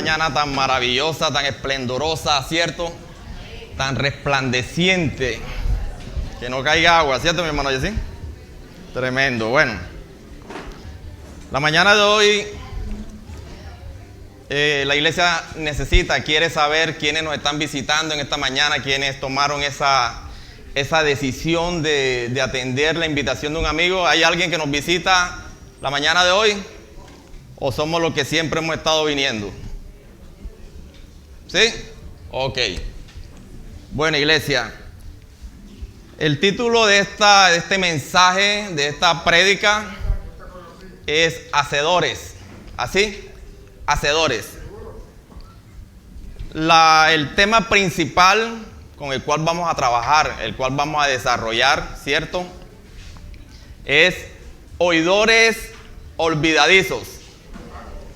mañana tan maravillosa, tan esplendorosa, ¿cierto? Tan resplandeciente. Que no caiga agua, ¿cierto, mi hermano Jessy? Tremendo. Bueno, la mañana de hoy la iglesia quiere saber quiénes nos están visitando en esta mañana, quiénes tomaron esa decisión de atender la invitación de un amigo. ¿Hay alguien que nos visita la mañana de hoy? ¿O somos los que siempre hemos estado viniendo? ¿Sí? Ok. Bueno, iglesia, el título de este mensaje, de esta prédica, es Hacedores. ¿Así? Hacedores. El tema principal con el cual vamos a trabajar, el cual vamos a desarrollar, ¿cierto? Es oidores olvidadizos.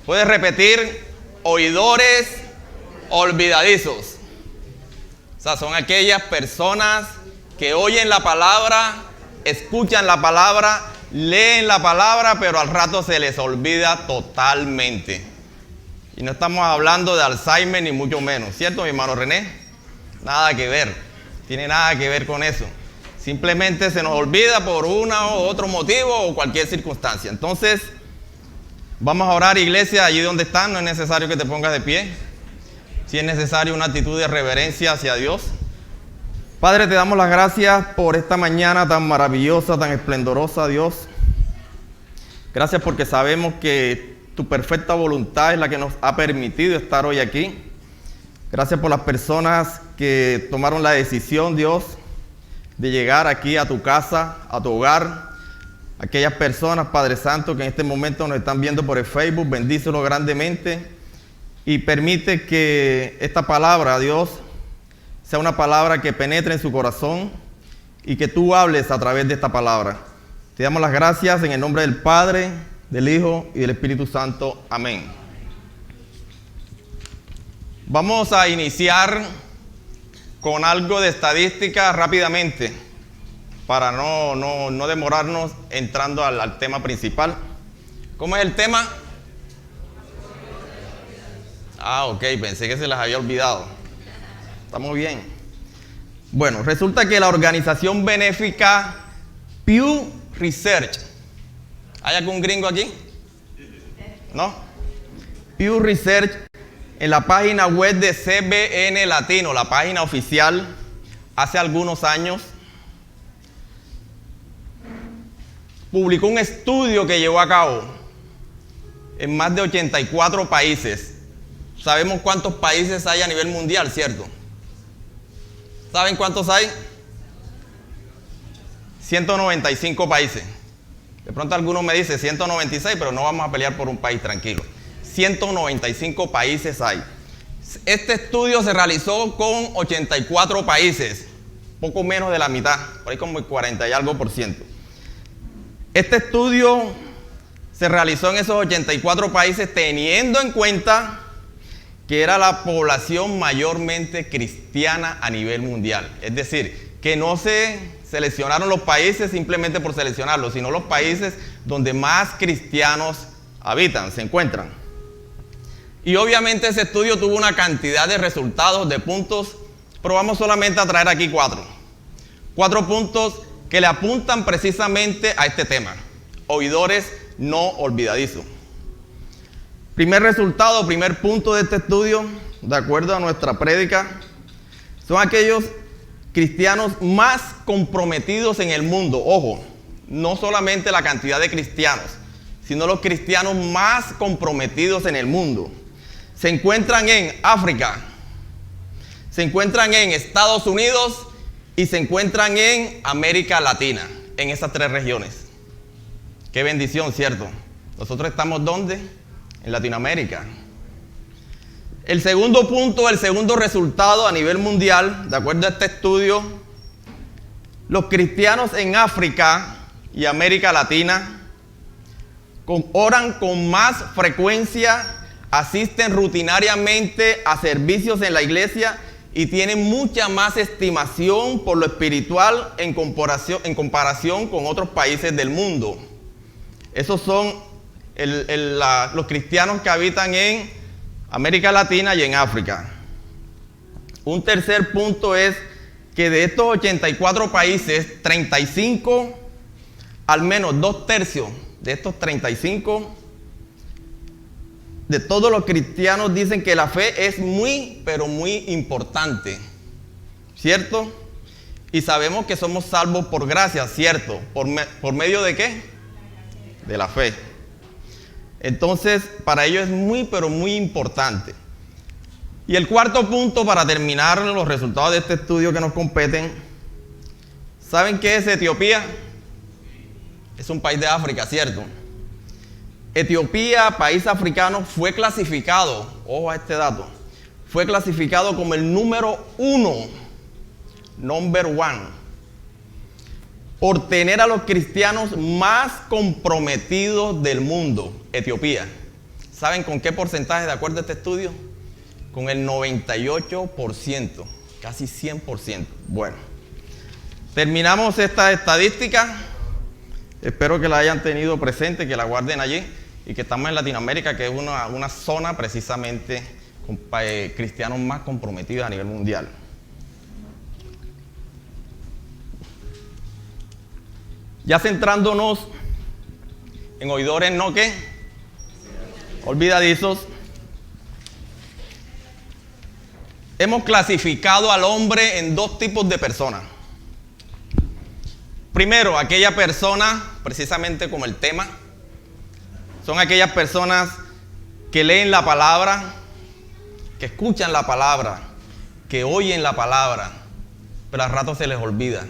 ¿Puedes repetir? Oidores olvidadizos. O sea, son aquellas personas que oyen la palabra, escuchan la palabra, leen la palabra, pero al rato se les olvida totalmente. Y no estamos hablando de Alzheimer ni mucho menos, ¿cierto, mi hermano René? Nada que ver, tiene nada que ver con eso. Simplemente se nos olvida por una u otro motivo o cualquier circunstancia. Entonces, vamos a orar, iglesia, allí donde están. No es necesario que te pongas de pie. Si es necesario una actitud de reverencia hacia Dios. Padre, te damos las gracias por esta mañana tan maravillosa, tan esplendorosa, Dios. Gracias porque sabemos que tu perfecta voluntad es la que nos ha permitido estar hoy aquí. Gracias por las personas que tomaron la decisión, Dios, de llegar aquí a tu casa, a tu hogar. Aquellas personas, Padre Santo, que en este momento nos están viendo por el Facebook, bendícelo grandemente y permite que esta palabra, Dios, sea una palabra que penetre en su corazón y que tú hables a través de esta palabra. Te damos las gracias en el nombre del Padre, del Hijo y del Espíritu Santo. Amén. Vamos a iniciar con algo de estadística rápidamente, para no demorarnos entrando al tema principal. ¿Cómo es el tema? Ok, pensé que se las había olvidado. Estamos bien. Bueno, resulta que la organización benéfica Pew Research. ¿Hay algún gringo aquí? ¿No? Pew Research, en la página web de CBN Latino, la página oficial, hace algunos años, publicó un estudio que llevó a cabo en más de 84 países. Sabemos cuántos países hay a nivel mundial, ¿cierto? ¿Saben cuántos hay? 195 países. De pronto alguno me dice 196, pero no vamos a pelear por un país, tranquilo. 195 países hay. Este estudio se realizó con 84 países, poco menos de la mitad, por ahí como el 40 y algo %. Este estudio se realizó en esos 84 países teniendo en cuenta que era la población mayormente cristiana a nivel mundial. Es decir, que no se seleccionaron los países simplemente por seleccionarlos, sino los países donde más cristianos habitan, se encuentran. Y obviamente ese estudio tuvo una cantidad de resultados, de puntos, pero vamos solamente a traer aquí 4. 4 puntos que le apuntan precisamente a este tema: oidores no olvidadizos. Primer resultado, primer punto de este estudio, de acuerdo a nuestra prédica, son aquellos cristianos más comprometidos en el mundo. Ojo, no solamente la cantidad de cristianos, sino los cristianos más comprometidos en el mundo. Se encuentran en África, se encuentran en Estados Unidos y se encuentran en América Latina, en esas 3 regiones. Qué bendición, ¿cierto? Nosotros estamos ¿dónde? En Latinoamérica. El segundo punto, el segundo resultado a nivel mundial, de acuerdo a este estudio, los cristianos en África y América Latina oran con más frecuencia, asisten rutinariamente a servicios en la iglesia y tienen mucha más estimación por lo espiritual en comparación con otros países del mundo. Esos son los cristianos que habitan en América Latina y en África. Un tercer punto es que de estos 84 países, 35, al menos 2/3 de estos 35, de todos los cristianos dicen que la fe es muy, pero muy importante, ¿cierto? Y sabemos que somos salvos por gracia, ¿cierto? ¿Por medio de qué? De la fe. Entonces, para ellos es muy, pero muy importante. Y el cuarto punto, para terminar los resultados de este estudio que nos competen, ¿saben qué es Etiopía? Es un país de África, ¿cierto? Etiopía, país africano, fue clasificado, ojo a este dato, fue clasificado como el número 1, number 1, por tener a los cristianos más comprometidos del mundo, Etiopía. ¿Saben con qué porcentaje de acuerdo a este estudio? Con el 98%, casi 100%. Bueno, terminamos esta estadística. Espero que la hayan tenido presente, que la guarden allí y que estamos en Latinoamérica, que es una zona precisamente con cristianos más comprometidos a nivel mundial. Ya centrándonos en oidores, ¿no qué? Olvidadizos. Hemos clasificado al hombre en dos tipos de personas. Primero, aquella persona, precisamente como el tema, son aquellas personas que leen la palabra, que escuchan la palabra, que oyen la palabra, pero a rato se les olvida.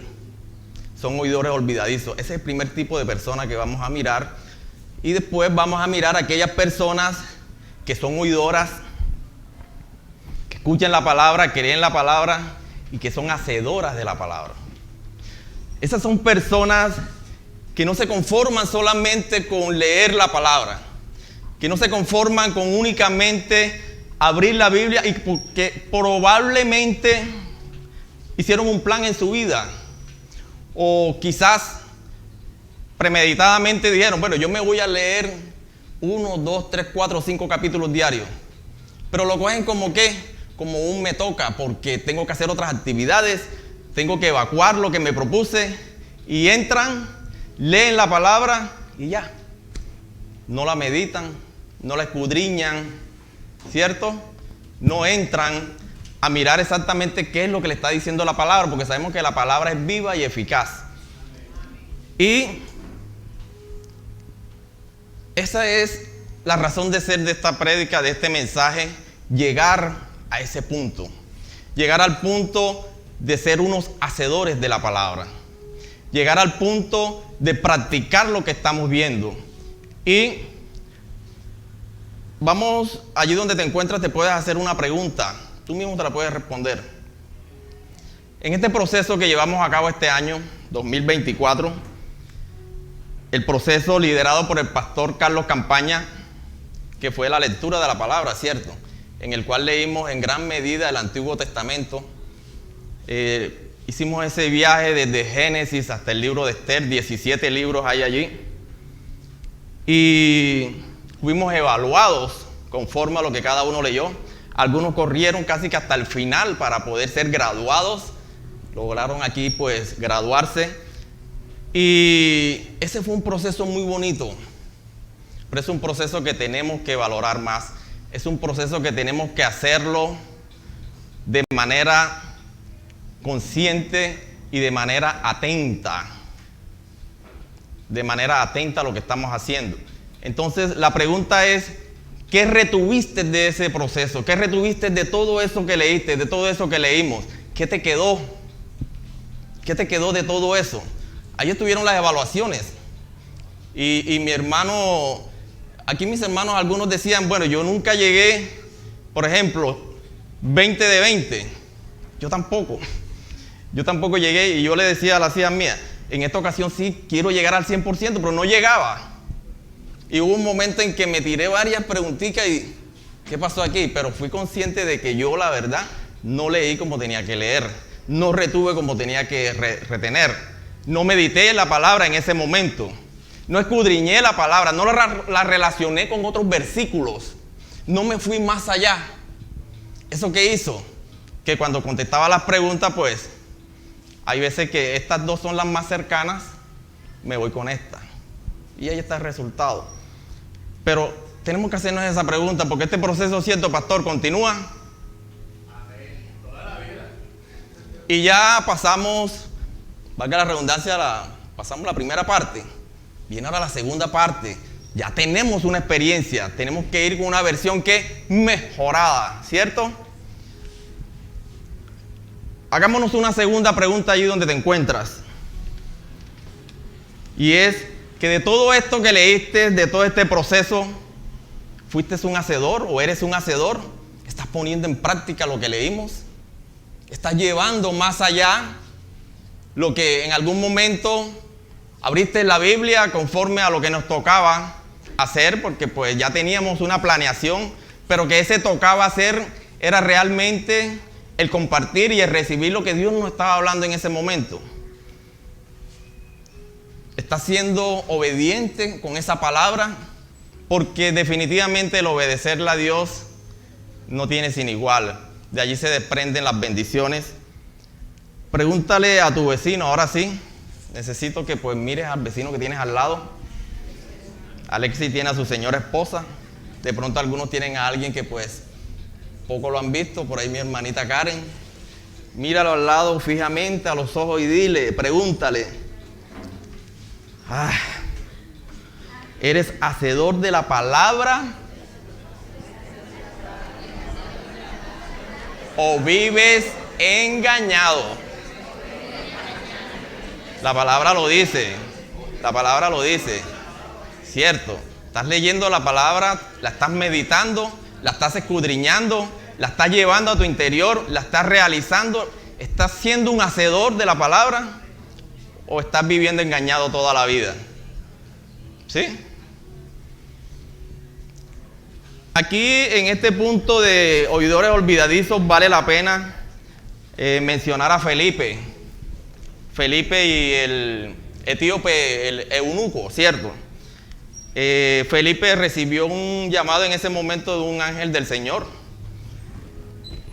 Son oidores olvidadizos. Ese es el primer tipo de persona que vamos a mirar. Y después vamos a mirar a aquellas personas que son oidoras, que escuchan la palabra, que leen la palabra y que son hacedoras de la palabra. Esas son personas que no se conforman solamente con leer la palabra, que no se conforman con únicamente abrir la Biblia y que probablemente hicieron un plan en su vida o quizás premeditadamente dijeron, bueno, yo me voy a leer 1, 2, 3, 4, 5 capítulos diarios, pero lo cogen como ¿qué? Como un me toca porque tengo que hacer otras actividades, tengo que evacuar lo que me propuse y entran, leen la palabra y ya. No la meditan, no la escudriñan, ¿cierto? No entran a mirar exactamente qué es lo que le está diciendo la palabra, porque sabemos que la palabra es viva y eficaz. Y esa es la razón de ser de esta prédica, de este mensaje, llegar a ese punto. Llegar al punto de ser unos hacedores de la palabra. Llegar al punto de practicar lo que estamos viendo. Y vamos, allí donde te encuentras te puedes hacer una pregunta. Tú mismo te la puedes responder. En este proceso que llevamos a cabo este año, 2024, el proceso liderado por el pastor Carlos Campaña, que fue la lectura de la palabra, ¿cierto? En el cual leímos en gran medida el Antiguo Testamento. Hicimos ese viaje desde Génesis hasta el libro de Esther, 17 libros hay allí. Y fuimos evaluados conforme a lo que cada uno leyó. Algunos corrieron casi que hasta el final para poder ser graduados. Lograron aquí pues graduarse. Y ese fue un proceso muy bonito. Pero es un proceso que tenemos que valorar más. Es un proceso que tenemos que hacerlo de manera consciente y de manera atenta. De manera atenta a lo que estamos haciendo. Entonces la pregunta es, ¿qué retuviste de ese proceso? ¿Qué retuviste de todo eso que leíste, de todo eso que leímos? ¿Qué te quedó? ¿Qué te quedó de todo eso? Ahí estuvieron las evaluaciones. Y mi hermano, aquí mis hermanos algunos decían, bueno, yo nunca llegué, por ejemplo, 20 de 20. Yo tampoco llegué y yo le decía a las hijas mías, en esta ocasión sí quiero llegar al 100%, pero no llegaba. Y hubo un momento en que me tiré varias preguntitas y ¿qué pasó aquí? Pero fui consciente de que yo, la verdad, no leí como tenía que leer, no retuve como tenía que retener, no medité en la palabra en ese momento, no escudriñé la palabra, no la relacioné con otros versículos, no me fui más allá. ¿Eso qué hizo? Que cuando contestaba las preguntas, pues, hay veces que estas dos son las más cercanas, me voy con esta. Y ahí está el resultado. Pero tenemos que hacernos esa pregunta, porque este proceso, cierto, pastor, continúa. Toda la vida. Y ya pasamos, valga la redundancia, pasamos la primera parte. Viene ahora la segunda parte. Ya tenemos una experiencia, tenemos que ir con una versión que mejorada, ¿cierto? Hagámonos una segunda pregunta allí donde te encuentras. Y es que de todo esto que leíste, de todo este proceso, ¿fuiste un hacedor o eres un hacedor? ¿Estás poniendo en práctica lo que leímos? ¿Estás llevando más allá lo que en algún momento abriste la Biblia conforme a lo que nos tocaba hacer? Porque pues ya teníamos una planeación, pero que ese tocaba hacer era realmente el compartir y el recibir lo que Dios nos estaba hablando en ese momento. ¿Estás siendo obediente con esa palabra? Porque definitivamente el obedecerle a Dios no tiene sin igual. De allí se desprenden las bendiciones. Pregúntale a tu vecino, ahora sí. Necesito que pues mires al vecino que tienes al lado. Alexis tiene a su señora esposa. De pronto algunos tienen a alguien que pues poco lo han visto. Por ahí mi hermanita Karen. Míralo al lado fijamente a los ojos y dile, pregúntale. ¿Eres hacedor de la palabra? ¿O vives engañado? La palabra lo dice. La palabra lo dice. Cierto. Estás leyendo la palabra, la estás meditando, la estás escudriñando, la estás llevando a tu interior, la estás realizando. ¿Estás siendo un hacedor de la palabra? ¿O estás viviendo engañado toda la vida? ¿Sí? Aquí en este punto de oidores olvidadizos vale la pena mencionar a Felipe. Felipe y el etíope, el eunuco, ¿cierto? Felipe recibió un llamado en ese momento de un ángel del Señor.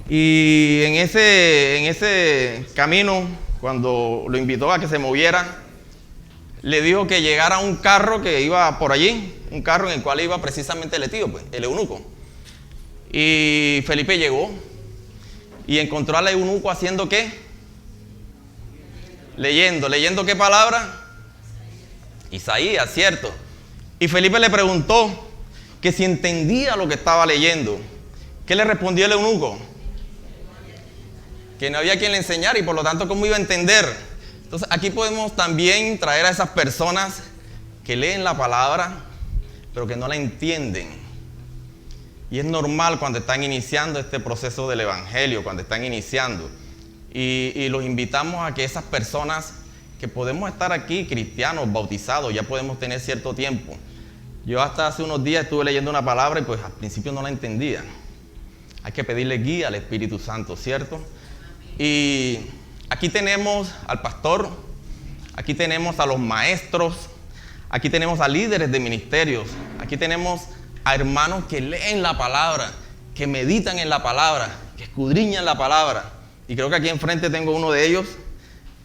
Y en ese camino, cuando lo invitó a que se moviera, le dijo que llegara a un carro que iba por allí, un carro en el cual iba precisamente el etíope, el eunuco. Y Felipe llegó y encontró al eunuco haciendo ¿qué? Leyendo ¿qué palabra? Isaías, ¿cierto? Y Felipe le preguntó que si entendía lo que estaba leyendo. ¿Qué le respondió el eunuco? Que no había quien le enseñara y por lo tanto ¿cómo iba a entender? Entonces aquí podemos también traer a esas personas que leen la palabra pero que no la entienden. Y es normal cuando están iniciando este proceso del evangelio, cuando están iniciando. Y los invitamos a que esas personas que podemos estar aquí, cristianos, bautizados, ya podemos tener cierto tiempo. Yo hasta hace unos días estuve leyendo una palabra y pues al principio no la entendía. Hay que pedirle guía al Espíritu Santo, ¿cierto? Y aquí tenemos al pastor, aquí tenemos a los maestros, aquí tenemos a líderes de ministerios, aquí tenemos a hermanos que leen la palabra, que meditan en la palabra, que escudriñan la palabra. Y creo que aquí enfrente tengo uno de ellos.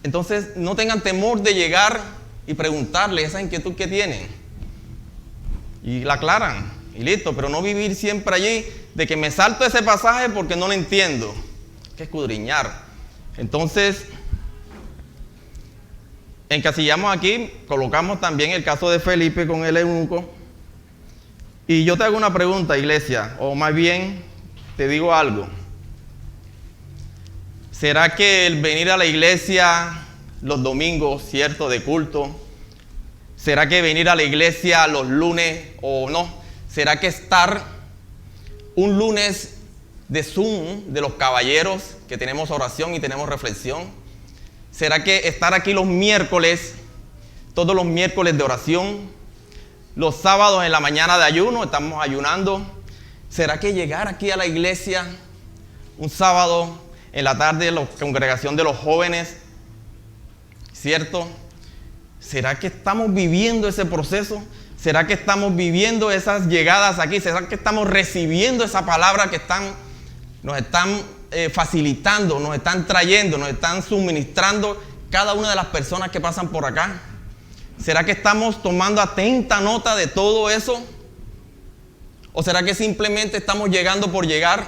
Entonces no tengan temor de llegar y preguntarle esa inquietud que tienen. Y la aclaran y listo, pero no vivir siempre allí de que me salto ese pasaje porque no lo entiendo. Hay que escudriñar. Entonces, encasillamos aquí, colocamos también el caso de Felipe con el eunuco. Y yo te hago una pregunta, iglesia, o más bien te digo algo. ¿Será que el venir a la iglesia los domingos, cierto, de culto, será que venir a la iglesia los lunes o no? ¿Será que estar un lunes de Zoom de los caballeros, que tenemos oración y tenemos reflexión? ¿Será que estar aquí los miércoles, todos los miércoles de oración, los sábados en la mañana de ayuno, estamos ayunando? ¿Será que llegar aquí a la iglesia un sábado en la tarde, la congregación de los jóvenes, cierto? ¿Será que estamos viviendo ese proceso? ¿Será que estamos viviendo esas llegadas aquí? ¿Será que estamos recibiendo esa palabra que nos están facilitando, nos están trayendo, nos están suministrando cada una de las personas que pasan por acá? ¿Será que estamos tomando atenta nota de todo eso? ¿O será que simplemente estamos llegando por llegar,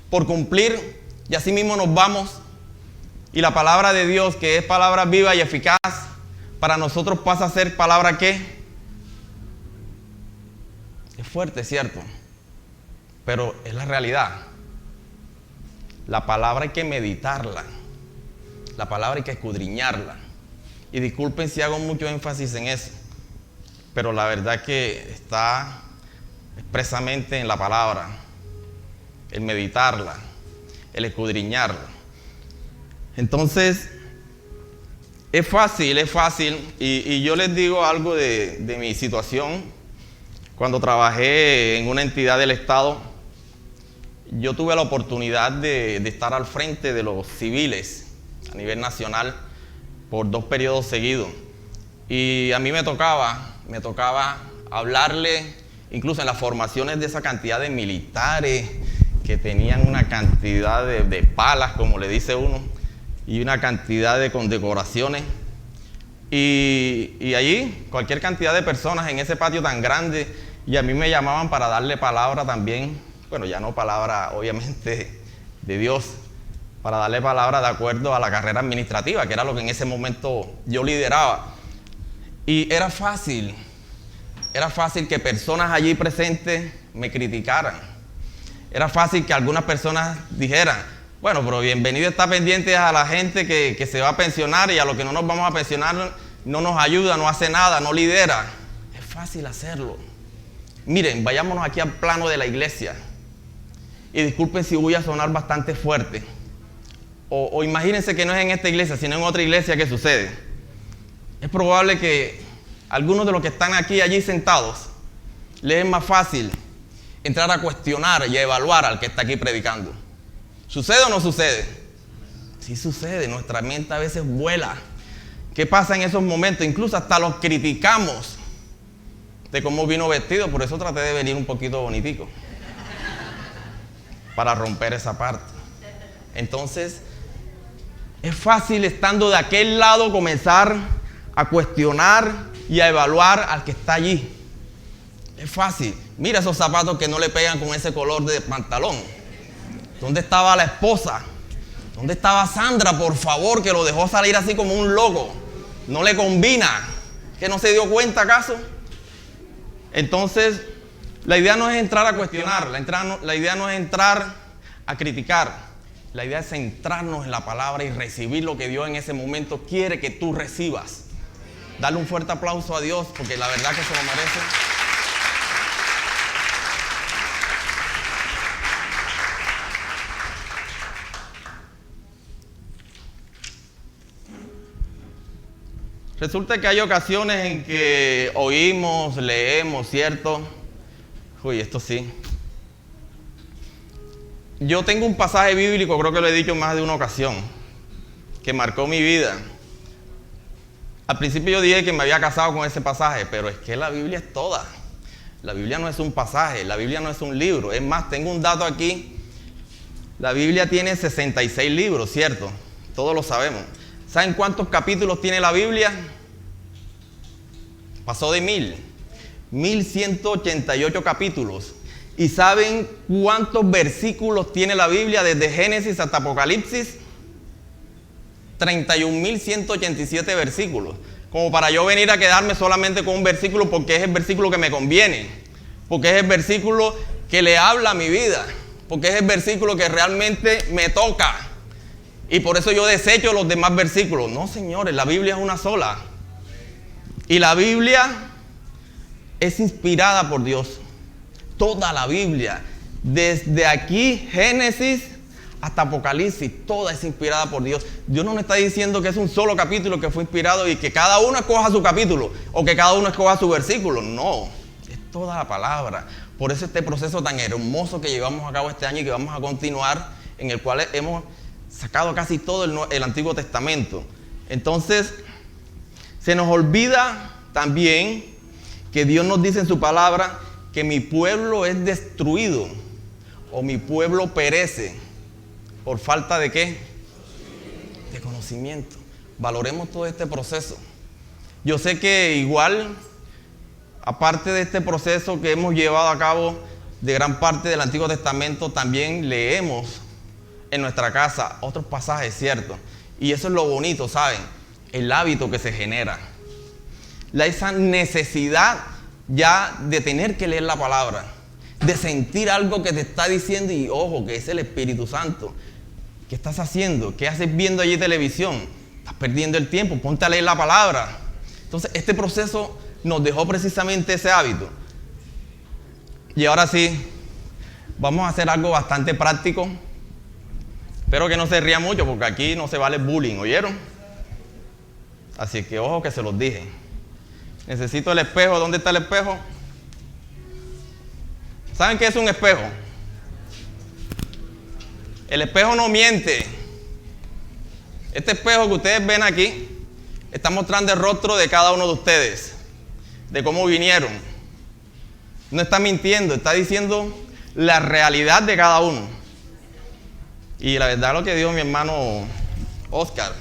por cumplir, y así mismo nos vamos? Y la palabra de Dios, que es palabra viva y eficaz, para nosotros pasa a ser palabra ¿qué? Es fuerte, ¿cierto? Pero es la realidad. La palabra hay que meditarla. La palabra hay que escudriñarla. Y disculpen si hago mucho énfasis en eso, pero la verdad que está expresamente en la palabra, el meditarla, el escudriñarla. Entonces, es fácil, y yo les digo algo de mi situación. Cuando trabajé en una entidad del Estado, yo tuve la oportunidad de estar al frente de los civiles a nivel nacional por 2 periodos seguidos. Y a mí me tocaba hablarle, incluso en las formaciones de esa cantidad de militares que tenían una cantidad de palas, como le dice uno, y una cantidad de condecoraciones. Y allí, cualquier cantidad de personas en ese patio tan grande, y a mí me llamaban para darle palabra también, bueno, ya no palabra obviamente de Dios, para darle palabra de acuerdo a la carrera administrativa, que era lo que en ese momento yo lideraba. Y era fácil que personas allí presentes me criticaran. Era fácil que algunas personas dijeran, bueno, pero bienvenido está pendiente a la gente que se va a pensionar, y a los que no nos vamos a pensionar no nos ayuda, no hace nada, no lidera. Es fácil hacerlo. Miren, vayámonos aquí al plano de la iglesia. Y disculpen si voy a sonar bastante fuerte. O imagínense que no es en esta iglesia, sino en otra iglesia que sucede. Es probable que algunos de los que están aquí, allí sentados, les es más fácil entrar a cuestionar y a evaluar al que está aquí predicando. ¿Sucede o no sucede? Sí sucede, nuestra mente a veces vuela. ¿Qué pasa en esos momentos? Incluso hasta los criticamos de cómo vino vestido, por eso traté de venir un poquito bonitico, para romper esa parte. Entonces, es fácil estando de aquel lado comenzar a cuestionar y a evaluar al que está allí. Es fácil. Mira esos zapatos que no le pegan con ese color de pantalón. ¿Dónde estaba la esposa? ¿Dónde estaba Sandra, por favor, que lo dejó salir así como un loco? No le combina. ¿Que no se dio cuenta acaso? Entonces, la idea no es entrar a cuestionar, la idea no es entrar a criticar. La idea es centrarnos en la palabra y recibir lo que Dios en ese momento quiere que tú recibas. Darle un fuerte aplauso a Dios, porque la verdad que se lo merece. Resulta que hay ocasiones en que oímos, leemos, ¿cierto? Uy, esto sí. Yo tengo un pasaje bíblico, creo que lo he dicho en más de una ocasión, que marcó mi vida. Al principio yo dije que me había casado con ese pasaje, pero es que la Biblia es toda. La Biblia no es un pasaje, la Biblia no es un libro. Es más, tengo un dato aquí. La Biblia tiene 66 libros, ¿cierto? Todos lo sabemos. ¿Saben cuántos capítulos tiene la Biblia? Pasó de 1188 capítulos. ¿Y saben cuántos versículos tiene la Biblia desde Génesis hasta Apocalipsis? 31.187 versículos. Como para yo venir a quedarme solamente con un versículo porque es el versículo que me conviene, porque es el versículo que le habla a mi vida, porque es el versículo que realmente me toca. Y por eso yo desecho los demás versículos. No, señores, la Biblia es una sola. Y la Biblia es inspirada por Dios. Toda la Biblia, desde aquí, Génesis hasta Apocalipsis, toda es inspirada por Dios. Dios no nos está diciendo que es un solo capítulo que fue inspirado y que cada uno escoja su capítulo o que cada uno escoja su versículo. No, es toda la palabra. Por eso este proceso tan hermoso que llevamos a cabo este año y que vamos a continuar, en el cual hemos sacado casi todo el Antiguo Testamento. Entonces, se nos olvida también que Dios nos dice en su palabra que mi pueblo es destruido o mi pueblo perece por falta de ¿qué? De conocimiento. Valoremos todo este proceso. Yo sé que igual, aparte de este proceso que hemos llevado a cabo de gran parte del Antiguo Testamento, también leemos en nuestra casa otros pasajes, ¿cierto? Y eso es lo bonito, ¿saben? El hábito que se genera. Esa necesidad ya de tener que leer la palabra, de sentir algo que te está diciendo y ojo, que es el Espíritu Santo. ¿Qué estás haciendo? ¿Qué haces viendo allí televisión? Estás perdiendo el tiempo, ponte a leer la palabra. Entonces, este proceso nos dejó precisamente ese hábito. Y ahora sí, vamos a hacer algo bastante práctico. Espero que no se ría mucho porque aquí no se vale bullying, ¿oyeron? Así que ojo que se los dije. Necesito el espejo. ¿Dónde está el espejo? ¿Saben qué es un espejo? El espejo no miente. Este espejo que ustedes ven aquí está mostrando el rostro de cada uno de ustedes, de cómo vinieron. No está mintiendo, está diciendo la realidad de cada uno. Y la verdad, lo que dijo mi hermano Oscar,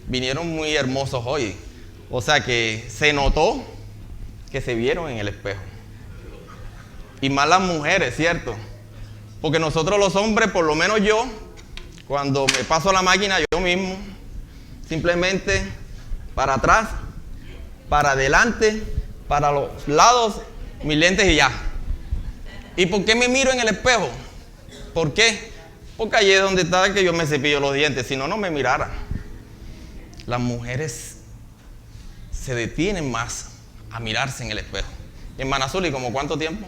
vinieron muy hermosos hoy. O sea que se notó que se vieron en el espejo. Y más las mujeres, ¿cierto? Porque nosotros los hombres, por lo menos yo, cuando me paso la máquina yo mismo, simplemente para atrás, para adelante, para los lados, mis lentes y ya. ¿Y por qué me miro en el espejo? ¿Por qué? Porque allí es donde está que yo me cepillo los dientes, si no, no me mirara. Las mujeres se detienen más a mirarse en el espejo. Hermana Zuli, ¿como cuánto tiempo?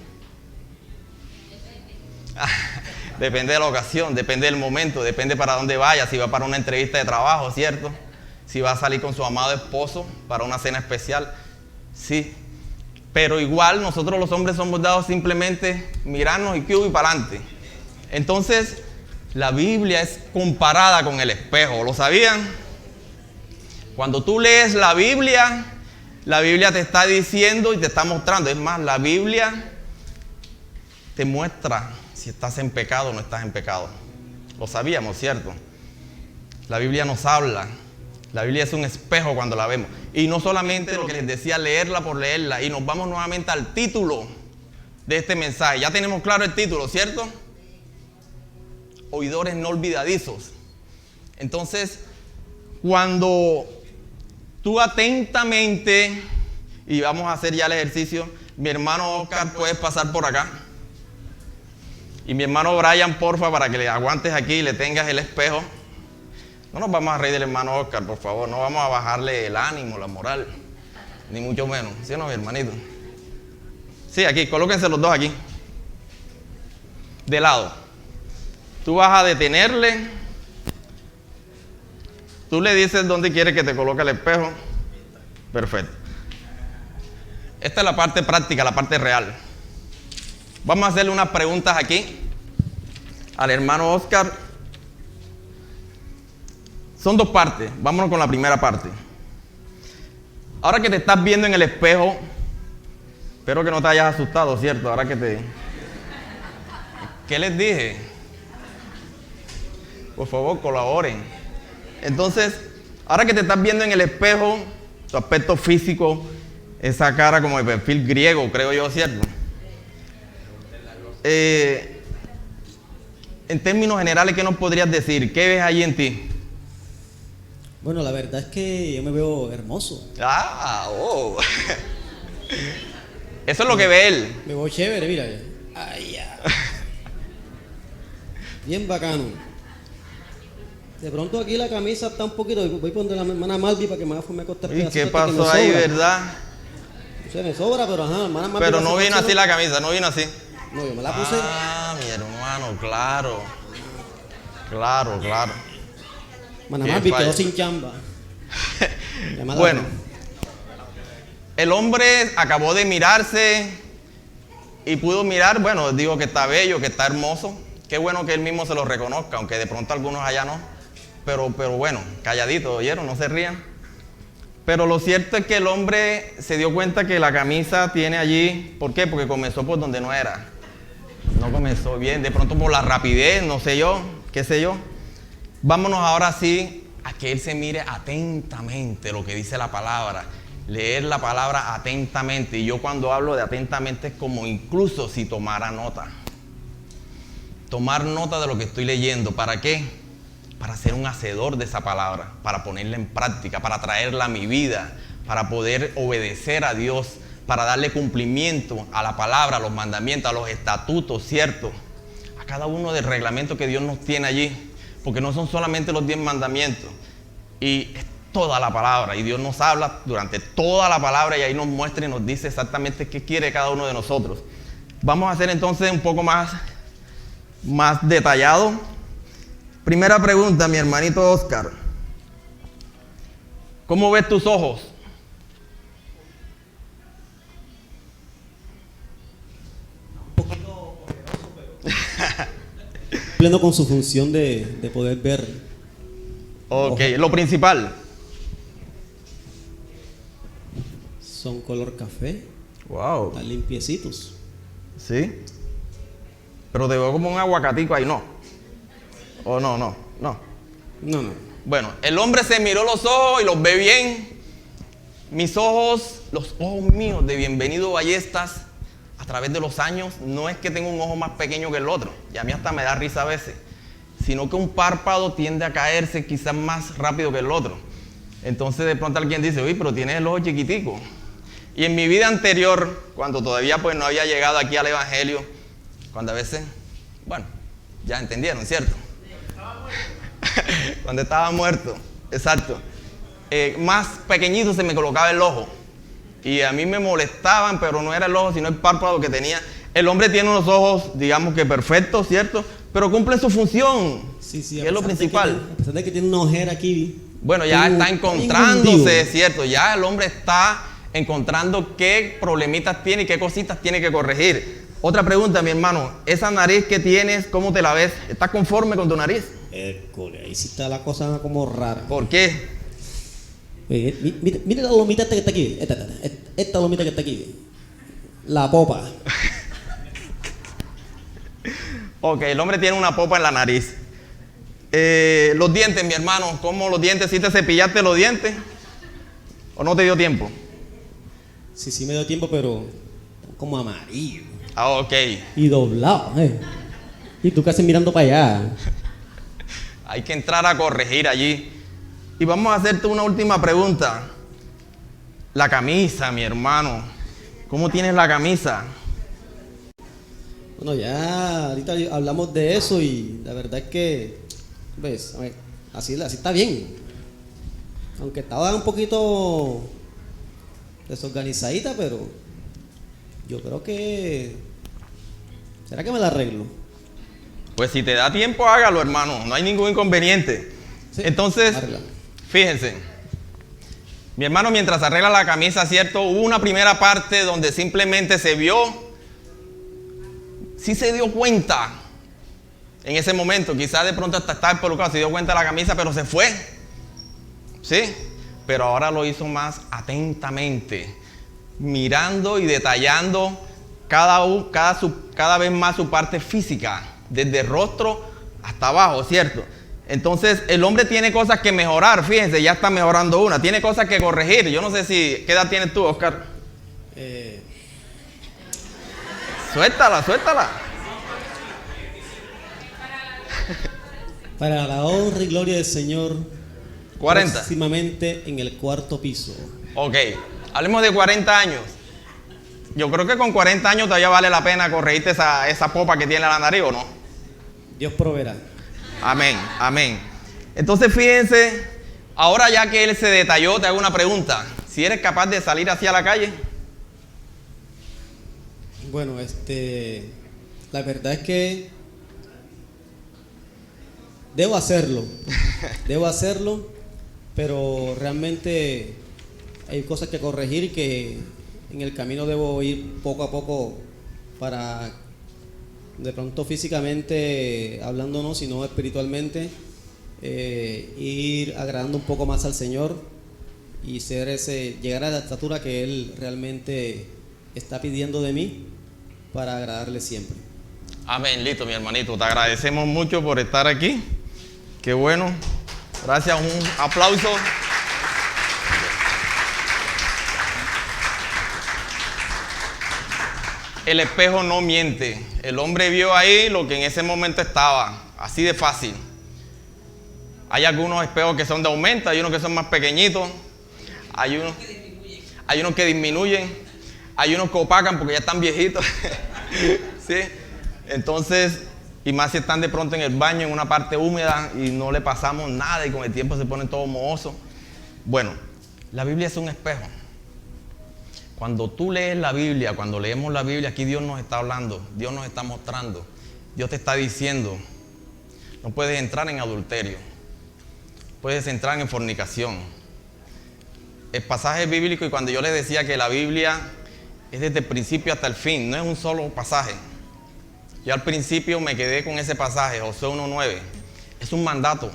Depende de la ocasión, depende del momento, depende para dónde vaya, si va para una entrevista de trabajo, ¿cierto? Si va a salir con su amado esposo para una cena especial, sí. Pero igual nosotros los hombres somos dados simplemente mirarnos y para adelante. Entonces, la Biblia es comparada con el espejo, ¿lo sabían? Cuando tú lees la Biblia te está diciendo y te está mostrando. Es más, la Biblia te muestra si estás en pecado o no estás en pecado. Lo sabíamos, ¿cierto? La Biblia nos habla. La Biblia es un espejo cuando la vemos. Y no solamente lo que les decía, leerla por leerla. Y nos vamos nuevamente al título de este mensaje. Ya tenemos claro el título, ¿cierto? Oidores no olvidadizos. Entonces, cuando tú atentamente, y vamos a hacer ya el ejercicio, mi hermano Oscar, puedes pasar por acá. Y mi hermano Brian, porfa, para que le aguantes aquí y le tengas el espejo. No nos vamos a reír del hermano Oscar, por favor. No vamos a bajarle el ánimo, la moral. Ni mucho menos. ¿Sí o no, mi hermanito? Sí, aquí, colóquense los dos aquí. De lado. Tú vas a detenerle. Tú le dices dónde quieres que te coloque el espejo. Perfecto. Esta es la parte práctica, la parte real. Vamos a hacerle unas preguntas aquí al hermano Oscar. Son dos partes. Vámonos con la primera parte. Ahora que te estás viendo en el espejo, espero que no te hayas asustado, ¿cierto? Ahora que te... ¿Qué les dije? Por favor, colaboren. Entonces, ahora que te estás viendo en el espejo, tu aspecto físico, esa cara como de perfil griego, creo yo, ¿cierto? En términos generales, ¿qué nos podrías decir? ¿Qué ves ahí en ti? Bueno, la verdad es que yo me veo hermoso. Oh. Eso es lo que ve él. Me veo chévere, mira. Ay, ya. Bien bacano. De pronto aquí la camisa está un poquito. Voy a poner la hermana Malvi para que me acostar. ¿Y qué pasó ahí, verdad? Se me sobra, pero ajá, hermana Malvi. Pero no vino así la camisa, no vino así. No, yo me la puse. Ah, mi hermano, claro. Claro. Hermana Malvi quedó sin chamba. Bueno, el hombre acabó de mirarse y pudo mirar, bueno, digo que está bello, que está hermoso. Qué bueno que él mismo se lo reconozca, aunque de pronto algunos allá no. Pero bueno, calladitos, ¿oyeron? No se rían. Pero lo cierto es que el hombre se dio cuenta que la camisa tiene allí, ¿por qué? Porque comenzó por donde no era. No comenzó bien, de pronto por la rapidez, no sé yo, qué sé yo. Vámonos ahora sí a que él se mire atentamente lo que dice la palabra. Leer la palabra atentamente. Y yo cuando hablo de atentamente es como incluso si tomara nota. Tomar nota de lo que estoy leyendo. ¿Para qué? Para ser un hacedor de esa palabra, para ponerla en práctica, para traerla a mi vida, para poder obedecer a Dios, para darle cumplimiento a la palabra, a los mandamientos, a los estatutos, ¿cierto? A cada uno del reglamento que Dios nos tiene allí, porque no son solamente los 10 mandamientos, y es toda la palabra, y Dios nos habla durante toda la palabra y ahí nos muestra y nos dice exactamente qué quiere cada uno de nosotros. Vamos a hacer entonces un poco más detallado. Primera pregunta, mi hermanito Oscar. ¿Cómo ves tus ojos? Un poquito poderoso, pero cumpliendo con su función de poder ver. Ok, lo principal. Son color café. Wow. Están limpiecitos. ¿Sí? Pero te veo como un aguacatico ahí, ¿no? ¿O no? No. Bueno, el hombre se miró los ojos y los ve bien. Mis ojos, los ojos míos de Bienvenido Ballestas, a través de los años, no es que tenga un ojo más pequeño que el otro, y a mí hasta me da risa a veces, sino que un párpado tiende a caerse quizás más rápido que el otro. Entonces de pronto alguien dice, uy, pero tienes el ojo chiquitico. Y en mi vida anterior, cuando todavía pues no había llegado aquí al Evangelio, cuando a veces, bueno, ya entendieron, ¿cierto? Cuando estaba muerto, exacto. Más pequeñito se me colocaba el ojo. Y a mí me molestaban, pero no era el ojo, sino el párpado que tenía. El hombre tiene unos ojos, digamos que perfectos, ¿cierto? Pero cumple su función, Sí, que es lo principal. A pesar de que tiene una ojera aquí. Bueno, ya está encontrándose, ¿cierto? Ya el hombre está encontrando qué problemitas tiene y qué cositas tiene que corregir. Otra pregunta, mi hermano. Esa nariz que tienes, ¿cómo te la ves? ¿Estás conforme con tu nariz? Hércules, ahí sí está la cosa como rara. ¿Por qué? Mira la lomita esta que está aquí. Esta lomita que está aquí. La popa. Ok, el hombre tiene una popa en la nariz. Los dientes, mi hermano, ¿cómo los dientes? ¿Sí te cepillaste los dientes? ¿O no te dio tiempo? Sí me dio tiempo, pero como amarillo. Ah, ok. Y doblado, Y tú casi mirando para allá. Hay que entrar a corregir allí. Y vamos a hacerte una última pregunta. La camisa, mi hermano. ¿Cómo tienes la camisa? Bueno, ya ahorita hablamos de eso y la verdad es que, ves, a ver, así está bien. Aunque estaba un poquito desorganizadita, pero yo creo que... ¿Será que me la arreglo? Pues si te da tiempo, hágalo, hermano. No hay ningún inconveniente. Sí, entonces, arregla. fíjense. Mi hermano, mientras arregla la camisa, ¿cierto? Hubo una primera parte donde simplemente se vio, sí se dio cuenta en ese momento. Quizás de pronto hasta estaba pelucado, se dio cuenta de la camisa, pero se fue. ¿Sí? Pero ahora lo hizo más atentamente, mirando y detallando cada vez más su parte física, desde el rostro hasta abajo, ¿cierto? Entonces el hombre tiene cosas que mejorar, fíjense, ya está mejorando una, tiene cosas que corregir. Yo no sé si, ¿qué edad tienes tú, Oscar? Suéltala. Para la honra y gloria del Señor, 40. próximamente en el 4º piso. Ok, hablemos de 40 años. Yo creo que con 40 años todavía vale la pena corregirte esa popa que tiene la nariz, ¿o no? Dios proveerá. Amén. Entonces fíjense, ahora ya que él se detalló, te hago una pregunta. Si eres capaz de salir hacia la calle. Bueno, la verdad es que debo hacerlo, pero realmente hay cosas que corregir y que en el camino debo ir poco a poco para, de pronto físicamente hablando no, sino espiritualmente, ir agradando un poco más al Señor y llegar a la estatura que Él realmente está pidiendo de mí para agradarle siempre. Amén, listo, mi hermanito. Te agradecemos mucho por estar aquí. Qué bueno. Gracias, un aplauso. El espejo no miente. El hombre vio ahí lo que en ese momento estaba. Así de fácil. Hay algunos espejos que son de aumento, hay unos que son más pequeñitos. Hay unos que disminuyen. Hay unos que opacan porque ya están viejitos. ¿Sí? Entonces, y más si están de pronto en el baño, en una parte húmeda y no le pasamos nada y con el tiempo se ponen todos mohosos. Bueno, la Biblia es un espejo. Cuando tú lees la Biblia, cuando leemos la Biblia, aquí Dios nos está hablando, Dios nos está mostrando, Dios te está diciendo, no puedes entrar en adulterio, puedes entrar en fornicación. El pasaje bíblico, y cuando yo les decía que la Biblia es desde el principio hasta el fin, no es un solo pasaje. Yo al principio me quedé con ese pasaje, Josué 1:9. Es un mandato.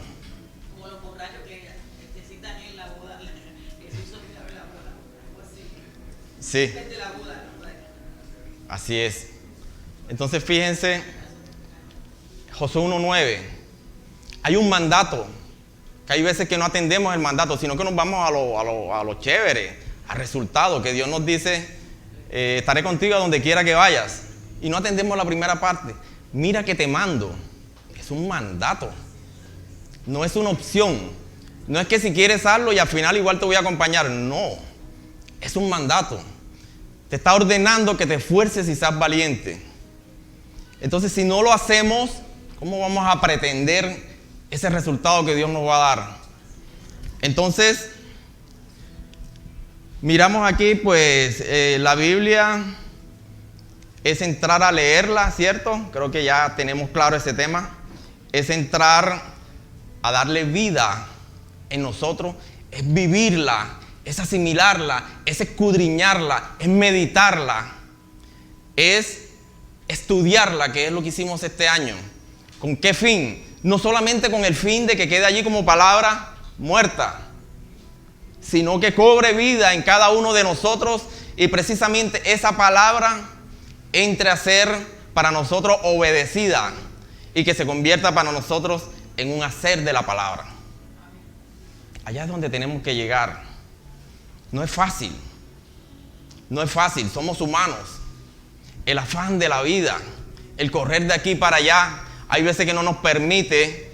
Como los borrachos que necesitan en la boda, Jesús solía ver la boda, algo así. Sí. Desde la boda, ¿no? Así es. Entonces fíjense, Josué 1:9. Hay un mandato, que hay veces que no atendemos el mandato, sino que nos vamos a lo chévere, al resultado, que Dios nos dice, estaré contigo a donde quiera que vayas. Y no atendemos la primera parte. Mira que te mando. Es un mandato. No es una opción. No es que si quieres hazlo y al final igual te voy a acompañar. No. Es un mandato. Te está ordenando que te esfuerces y seas valiente. Entonces, si no lo hacemos, ¿cómo vamos a pretender ese resultado que Dios nos va a dar? Entonces, miramos aquí, pues, la Biblia es entrar a leerla, ¿cierto? Creo que ya tenemos claro ese tema. Es entrar a darle vida en nosotros, es vivirla, es asimilarla, es escudriñarla, es meditarla, es estudiarla, que es lo que hicimos este año. ¿Con qué fin? No solamente con el fin de que quede allí como palabra muerta, sino que cobre vida en cada uno de nosotros y precisamente esa palabra entre a ser para nosotros obedecida y que se convierta para nosotros en un hacer de la palabra. Allá es donde tenemos que llegar. No es fácil. No es fácil, somos humanos. El afán de la vida, el correr de aquí para allá, hay veces que no nos permite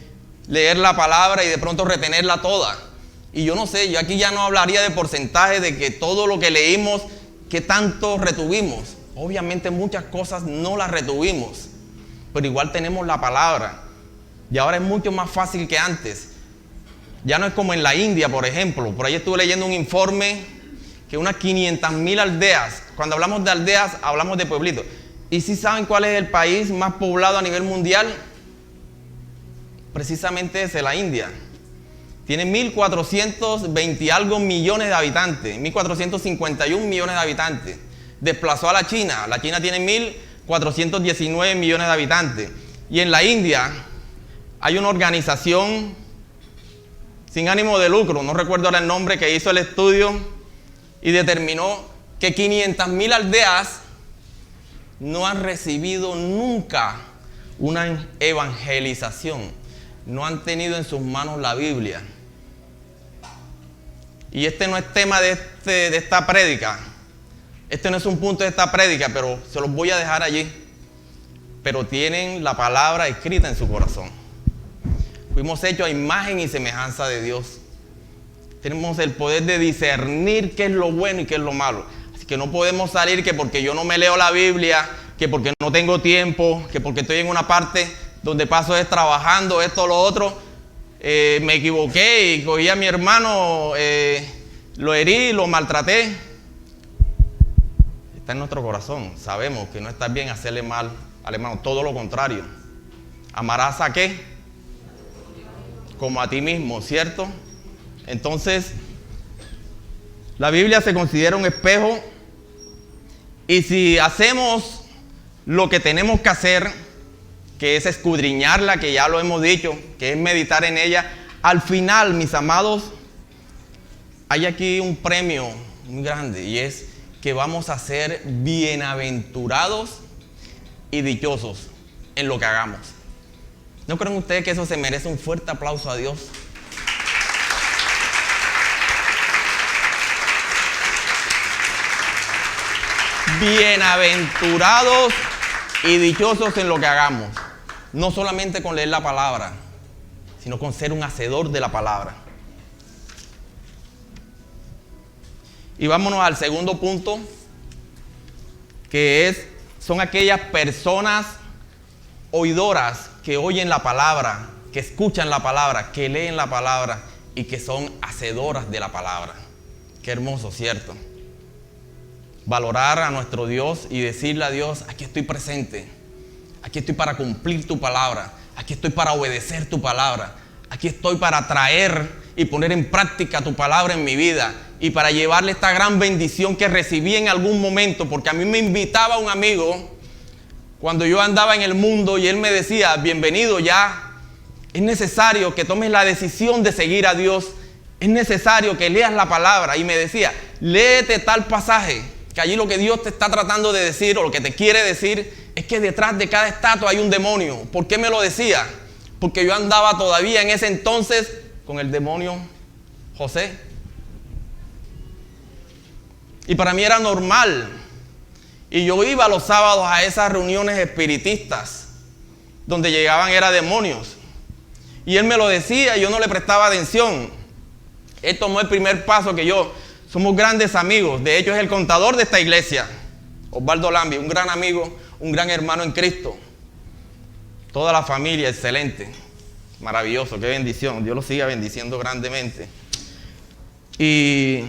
leer la palabra y de pronto retenerla toda. Y yo no sé, yo aquí ya no hablaría de porcentaje de que todo lo que leímos, que tanto retuvimos. Obviamente muchas cosas no las retuvimos, pero igual tenemos la palabra. Y ahora es mucho más fácil que antes. Ya no es como en la India, por ejemplo. Por ahí estuve leyendo un informe que unas 500,000 aldeas, cuando hablamos de aldeas, hablamos de pueblitos. ¿Y si saben cuál es el país más poblado a nivel mundial? Precisamente ese, la India. Tiene 1.420 y algo millones de habitantes, 1.451 millones de habitantes. Desplazó a la China. La China tiene 1.419 millones de habitantes. Y en la India hay una organización sin ánimo de lucro, no recuerdo ahora el nombre, que hizo el estudio y determinó que 500,000 aldeas no han recibido nunca una evangelización, no han tenido en sus manos la Biblia. Y este no es tema de esta prédica. Este no es un punto de esta prédica, pero se los voy a dejar allí. Pero tienen la palabra escrita en su corazón. Fuimos hechos a imagen y semejanza de Dios. Tenemos el poder de discernir qué es lo bueno y qué es lo malo. Así que no podemos salir que porque yo no me leo la Biblia, que porque no tengo tiempo, que porque estoy en una parte donde paso es trabajando, esto, lo otro, me equivoqué y cogí a mi hermano, lo herí, lo maltraté. Está en nuestro corazón. Sabemos que no está bien hacerle mal al hermano, todo lo contrario. Amarás a qué? Como a ti mismo, ¿cierto? Entonces, la Biblia se considera un espejo y si hacemos lo que tenemos que hacer, que es escudriñarla, que ya lo hemos dicho, que es meditar en ella, al final, mis amados, hay aquí un premio muy grande y es que vamos a ser bienaventurados y dichosos en lo que hagamos. ¿No creen ustedes que eso se merece un fuerte aplauso a Dios? Bienaventurados y dichosos en lo que hagamos. No solamente con leer la palabra, sino con ser un hacedor de la palabra. Y vámonos al segundo punto, que son aquellas personas oidoras que oyen la palabra, que escuchan la palabra, que leen la palabra y que son hacedoras de la palabra. Qué hermoso, ¿cierto? Valorar a nuestro Dios y decirle a Dios: aquí estoy presente, aquí estoy para cumplir tu palabra, aquí estoy para obedecer tu palabra, aquí estoy para traer y poner en práctica tu palabra en mi vida y para llevarle esta gran bendición que recibí en algún momento, porque a mí me invitaba un amigo cuando yo andaba en el mundo y él me decía: bienvenido, ya es necesario que tomes la decisión de seguir a Dios, es necesario que leas la palabra. Y me decía: léete tal pasaje, que allí lo que Dios te está tratando de decir o lo que te quiere decir es que detrás de cada estatua hay un demonio. ¿Por qué me lo decía? Porque yo andaba todavía en ese entonces con el demonio José. Y para mí era normal. Y yo iba los sábados a esas reuniones espiritistas donde llegaban era demonios. Y él me lo decía y yo no le prestaba atención. Él tomó el primer paso que yo. Somos grandes amigos. De hecho, es el contador de esta iglesia, Osvaldo Lambi, un gran amigo, un gran hermano en Cristo. Toda la familia, excelente, maravilloso, qué bendición. Dios lo siga bendiciendo grandemente. Y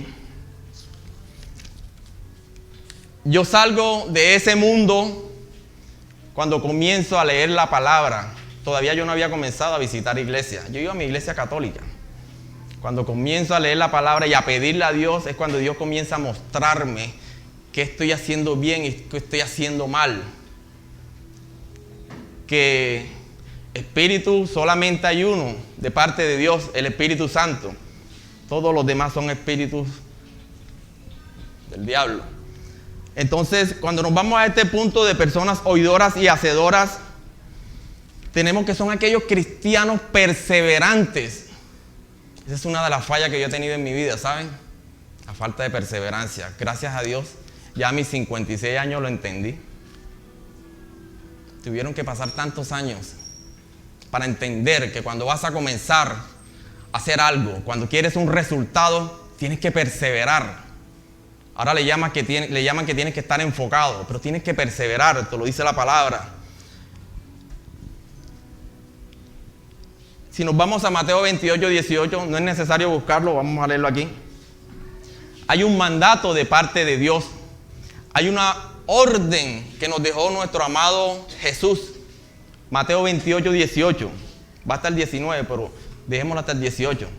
yo salgo de ese mundo cuando comienzo a leer la palabra. Todavía yo no había comenzado a visitar iglesias. Yo iba a mi iglesia católica. Cuando comienzo a leer la palabra y a pedirle a Dios, es cuando Dios comienza a mostrarme qué estoy haciendo bien y qué estoy haciendo mal. Que espíritu solamente hay uno de parte de Dios, el Espíritu Santo. Todos los demás son espíritus del diablo. Entonces, cuando nos vamos a este punto de personas oidoras y hacedoras, tenemos que son aquellos cristianos perseverantes. Esa es una de las fallas que yo he tenido en mi vida, ¿saben? La falta de perseverancia. Gracias a Dios, ya a mis 56 años lo entendí. Tuvieron que pasar tantos años para entender que cuando vas a comenzar a hacer algo, cuando quieres un resultado, tienes que perseverar. Ahora le llaman que tienes que estar enfocado, pero tienes que perseverar, te lo dice la palabra. Si nos vamos a Mateo 28, 18, no es necesario buscarlo, vamos a leerlo aquí. Hay un mandato de parte de Dios. Hay una orden que nos dejó nuestro amado Jesús. Mateo 28, 18. Va hasta el 19, pero dejémoslo hasta el 18.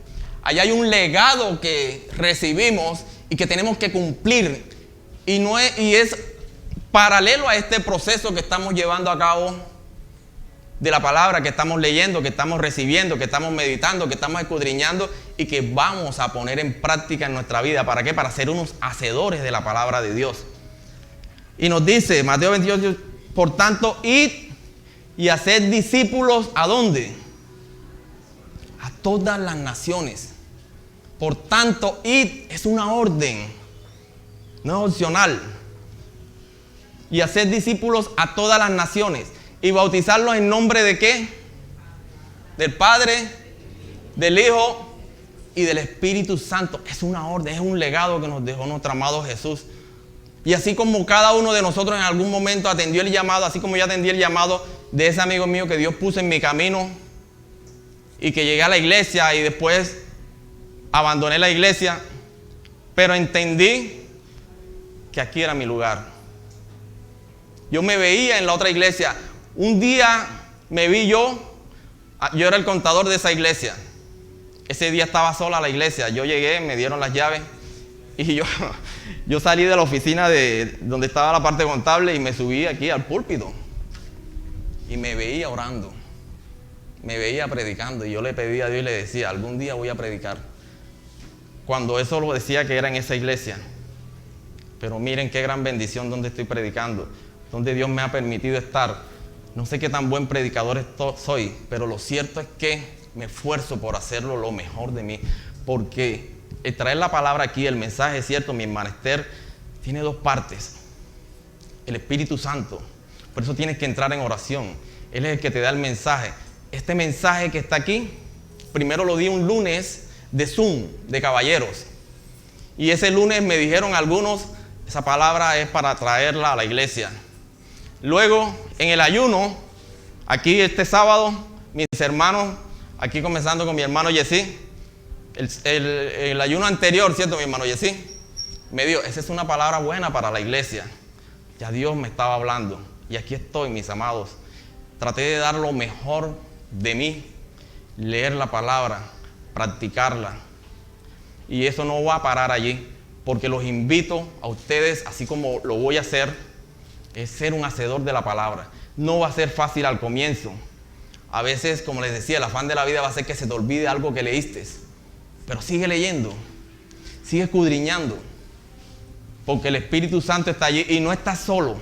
Allá hay un legado que recibimos y que tenemos que cumplir. Y es paralelo a este proceso que estamos llevando a cabo de la palabra que estamos leyendo, que estamos recibiendo, que estamos meditando, que estamos escudriñando y que vamos a poner en práctica en nuestra vida. ¿Para qué? Para ser unos hacedores de la palabra de Dios. Y nos dice Mateo 28, por tanto, id y haced discípulos, ¿a dónde? A todas las naciones. Por tanto, id es una orden, no es opcional. Y haced discípulos a todas las naciones. Y bautizarlos en nombre de ¿qué? Del Padre, del Hijo y del Espíritu Santo. Es una orden, es un legado que nos dejó nuestro amado Jesús. Y así como cada uno de nosotros en algún momento atendió el llamado, así como yo atendí el llamado de ese amigo mío que Dios puso en mi camino y que llegué a la iglesia y después abandoné la iglesia, pero entendí que aquí era mi lugar. Yo me veía en la otra iglesia. Un día me vi yo era el contador de esa iglesia. Ese día estaba sola la iglesia. Yo llegué, me dieron las llaves y yo salí de la oficina de donde estaba la parte contable y me subí aquí al púlpito. Y me veía orando, me veía predicando y yo le pedí a Dios y le decía: algún día voy a predicar. cuando eso lo decía que era en esa iglesia. Pero miren qué gran bendición donde estoy predicando, donde Dios me ha permitido estar. No sé qué tan buen predicador soy, pero lo cierto es que me esfuerzo por hacerlo lo mejor de mí, porque el traer la palabra aquí, el mensaje es cierto, mi menester tiene dos partes. El Espíritu Santo, por eso tienes que entrar en oración. Él es el que te da el mensaje. Este mensaje que está aquí, primero lo di un lunes de Zoom, de caballeros. Y ese lunes me dijeron algunos, esa palabra es para traerla a la iglesia. Luego, en el ayuno, aquí este sábado, mis hermanos, aquí comenzando con mi hermano Yesí, el ayuno anterior, ¿cierto? Mi hermano Yesí me dijo, esa es una palabra buena para la iglesia. Ya Dios me estaba hablando. Y aquí estoy, mis amados. Traté de dar lo mejor de mí, leer la palabra, practicarla. Y eso no va a parar allí, porque los invito a ustedes, así como lo voy a hacer, es ser un hacedor de la palabra. No va a ser fácil al comienzo. A veces, como les decía, el afán de la vida va a hacer que se te olvide algo que leíste. Pero sigue leyendo, sigue escudriñando, porque el Espíritu Santo está allí y no estás solo.